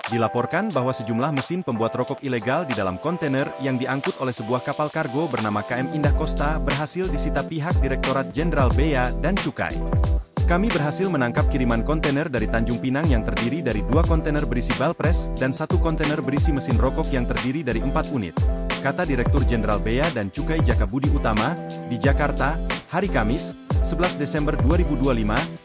Dilaporkan bahwa sejumlah mesin pembuat rokok ilegal di dalam kontainer yang diangkut oleh sebuah kapal kargo bernama KM Indah Costa berhasil disita pihak Direktorat Jenderal Bea dan Cukai. Kami berhasil menangkap kiriman kontainer dari Tanjung Pinang yang terdiri dari 2 kontainer berisi balpres dan 1 kontainer berisi mesin rokok yang terdiri dari 4 unit. Kata Direktur Jenderal Bea dan Cukai Jaka Budi Utama, di Jakarta, hari Kamis, 11 Desember 2025,